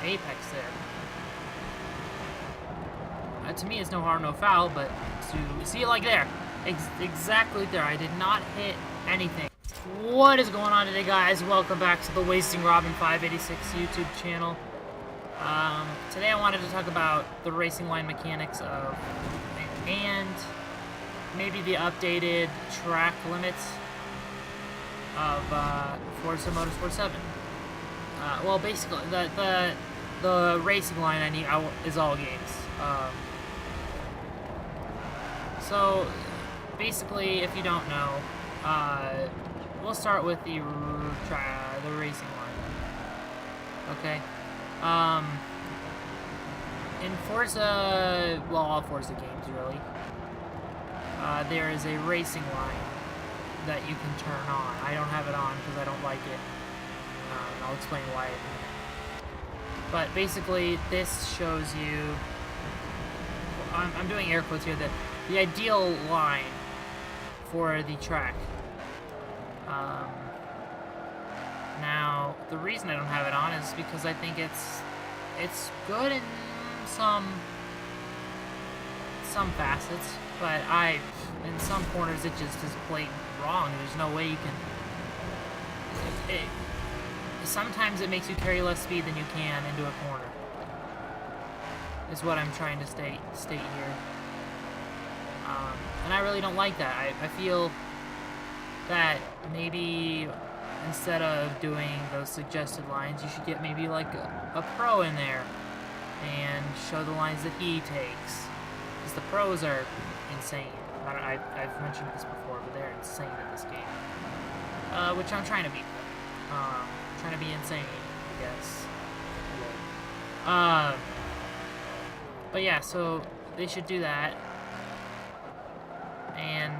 apex there. To me, it's no harm, no foul, but to see it like there, exactly there, I did not hit anything. What is going on today, guys? Welcome back to the Wasting Robin 586 YouTube channel. Today I wanted to talk about the racing line mechanics of, and maybe the updated track limits of Forza Motorsport 7. Well, basically, the racing line is all games. So, basically, if you don't know, we'll start with the racing line. Okay. In Forza, well, all Forza games really, there is a racing line that you can turn on. I don't have it on because I don't like it. And I'll explain why in a minute. But basically, this shows you, I'm doing air quotes here, that the ideal line for the track. Now, the reason I don't have it on is because I think it's good in some facets, but in some corners it just is blatant wrong. There's no way you can. Sometimes it makes you carry less speed than you can into a corner. Is what I'm trying to state here. And I really don't like that. I feel that maybe instead of doing those suggested lines, you should get maybe like a pro in there and show the lines that he takes. Because the pros are insane. I've mentioned this before, but they're insane in this game. Which I'm trying to be. Trying to be insane, I guess. But yeah, so they should do that. And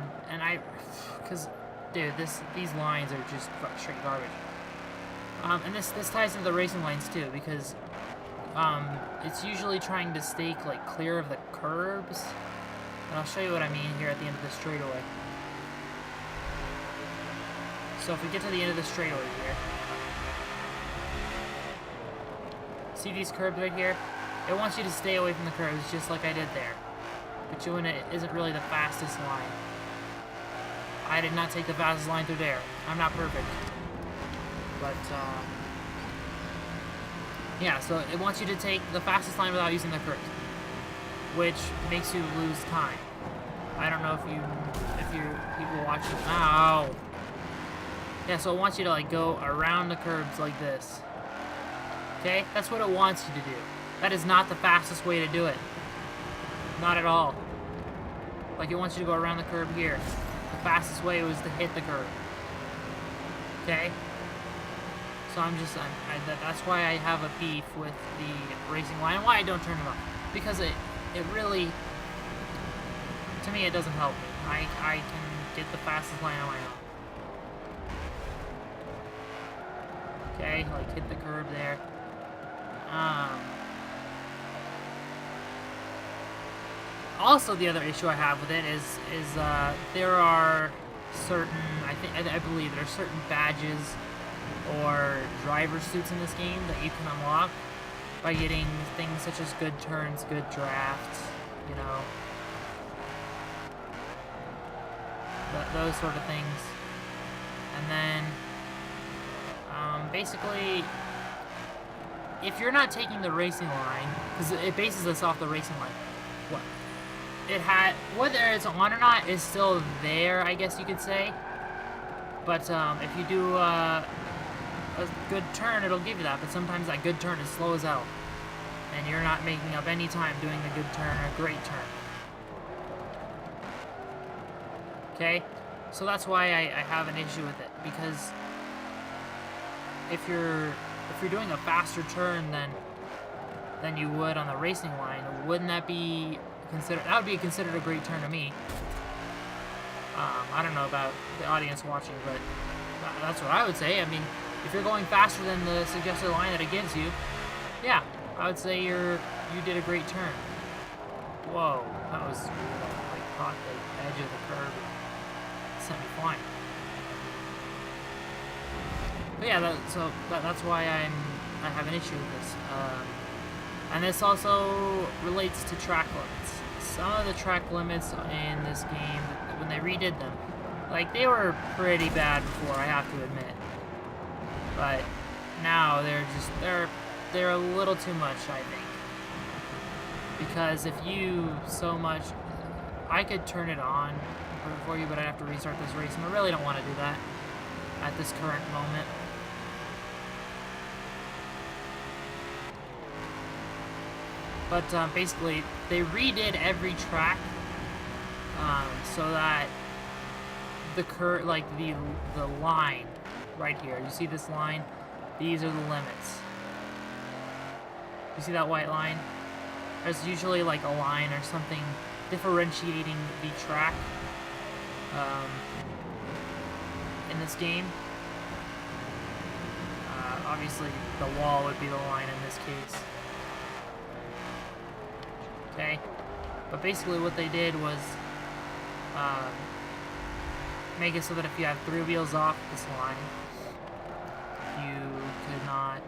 because dude, these lines are just straight garbage. And this ties into the racing lines too, because it's usually trying to stay like clear of the curbs. And I'll show you what I mean here at the end of the straightaway. So if we get to the end of the straightaway here, see these curbs right here? It wants you to stay away from the curbs, just like I did there. But doing it isn't really the fastest line. I did not take the fastest line through there. I'm not perfect. But, yeah, so it wants you to take the fastest line without using the curbs, which makes you lose time. I don't know if you people watching. Ow! Yeah, so it wants you to, like, go around the curbs like this. Okay? That's what it wants you to do. That is not the fastest way to do it. Not at all. Like, it wants you to go around the curb here. The fastest way was to hit the curb. Okay? So that's why I have a beef with the racing line, and why I don't turn them up. Because it really, to me, it doesn't help me. I can get the fastest line on my own. Okay, like hit the curb there. Also, the other issue I have with it is there are certain, I believe there are certain badges or driver suits in this game that you can unlock by getting things such as good turns, good drafts, you know, those sort of things. And then, basically, if you're not taking the racing line, because it bases this off the racing line, whether it's on or not is still there, I guess you could say. But if you do a good turn, it'll give you that. But sometimes that good turn is slow as hell, and you're not making up any time doing the good turn or great turn. Okay, so that's why I have an issue with it, because if you're doing a faster turn than you would on the racing line, wouldn't that be considered a great turn to me? I don't know about the audience watching, but that's what I would say. I mean, if you're going faster than the suggested line that it gives you, yeah, I would say you did a great turn. Whoa, that was like caught the edge of the curb and sent me flying. But yeah, that's why I have an issue with this. And this also relates to track limits. Some of the track limits in this game, when they redid them, like, they were pretty bad before, I have to admit. But now they're a little too much, I think. Because if you so much, I could turn it on for you, but I'd have to restart this race, and I really don't want to do that at this current moment. But basically, they redid every track so that the line right here. You see this line? These are the limits. You see that white line? There's usually like a line or something differentiating the track in this game. Obviously, the wall would be the line in this case. Okay, but basically what they did was make it so that if you have 3 wheels off this line, you could not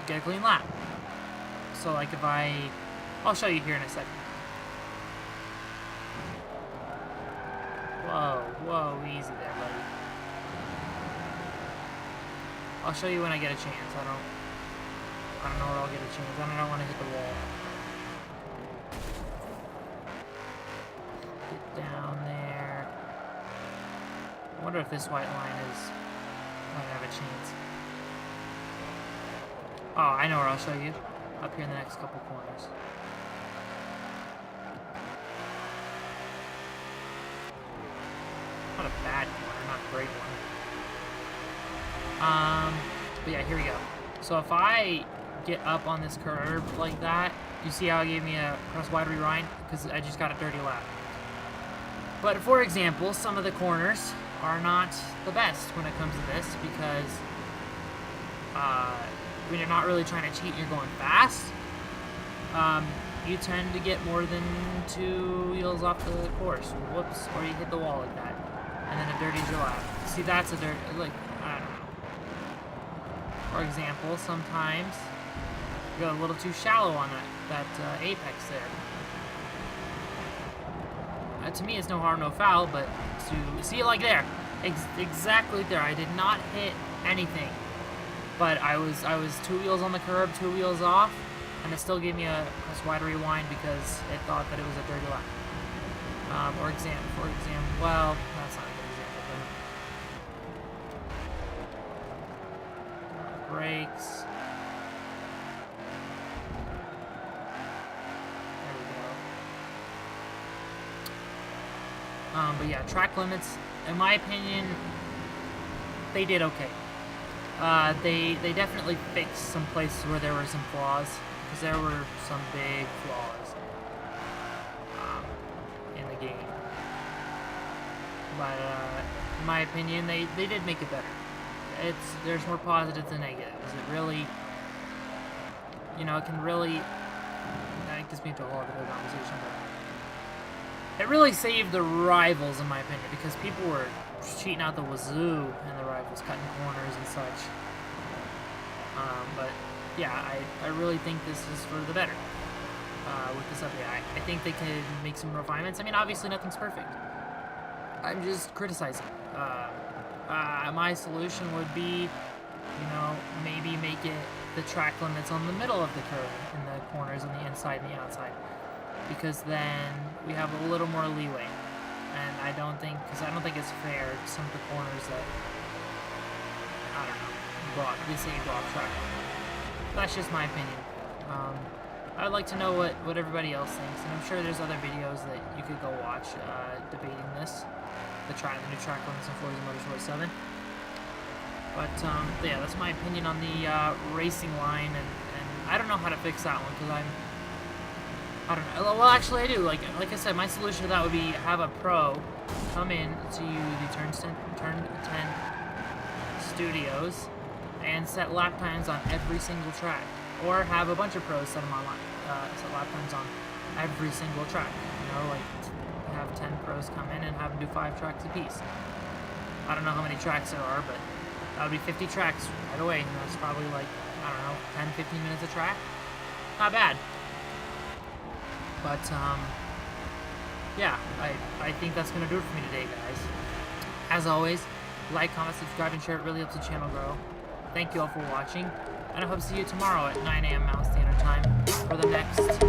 get a clean lap. So like if I'll show you here in a second. Whoa, easy there, buddy. I'll show you when I get a chance. I don't know where I'll get a chance. I don't want to hit the wall. Get down there. I wonder if this white line might have a chance. Oh, I know where I'll show you. Up here in the next couple corners. Not a bad corner, not a great one. But yeah, here we go. So if I get up on this curve like that, you see how it gave me a cross-wide rewind? Because I just got a dirty lap. But for example, some of the corners are not the best when it comes to this, because when you're not really trying to cheat and you're going fast, you tend to get more than 2 wheels off the course. Whoops, or you hit the wall like that, and then it dirties your lap. See, that's a dirt, like, I don't know. For example, sometimes you go a little too shallow on that apex there. To me, it's no harm, no foul, but to see it like there, exactly there, I did not hit anything, but I was 2 wheels on the curb, 2 wheels off, and it still gave me a wide rewind because it thought that it was a dirty lap. For example, well, that's not a good example. Brakes. But yeah, track limits, in my opinion, they did okay. They definitely fixed some places where there were some flaws, because there were some big flaws in the game. But in my opinion, they did make it better. There's more positives than negatives. It really, it can really, that gets me into a whole other conversation, but it really saved the rivals, in my opinion, because people were cheating out the wazoo in the rivals, cutting corners and such. But yeah, I really think this is for the better with this update. I think they could make some refinements. I mean, obviously nothing's perfect. I'm just criticizing. My solution would be, maybe make it the track limits on the middle of the curve, in the corners on the inside and the outside, because then we have a little more leeway. And I don't think it's fair to some of the corners that, I don't know, they say you go off track. That's just my opinion. I'd like to know what everybody else thinks, and I'm sure there's other videos that you could go watch debating this, the new track limits in Forza Motorsport 7. But yeah, that's my opinion on the racing line, and I don't know how to fix that one, because I don't know. Well, actually, I do. Like I said, my solution to that would be have a pro come in to the Turn 10 studios and set lap times on every single track, or have a bunch of pros set them on set lap times on every single track. Like have 10 pros come in and have them do 5 tracks apiece. I don't know how many tracks there are, but That would be 50 tracks right away. And that's probably like, I don't know, 10, 15 minutes a track. Not bad. But, yeah, I think that's going to do it for me today, guys. As always, like, comment, subscribe, and share. It really helps the channel grow. Thank you all for watching. And I hope to see you tomorrow at 9 a.m. Mountain Standard Time for the next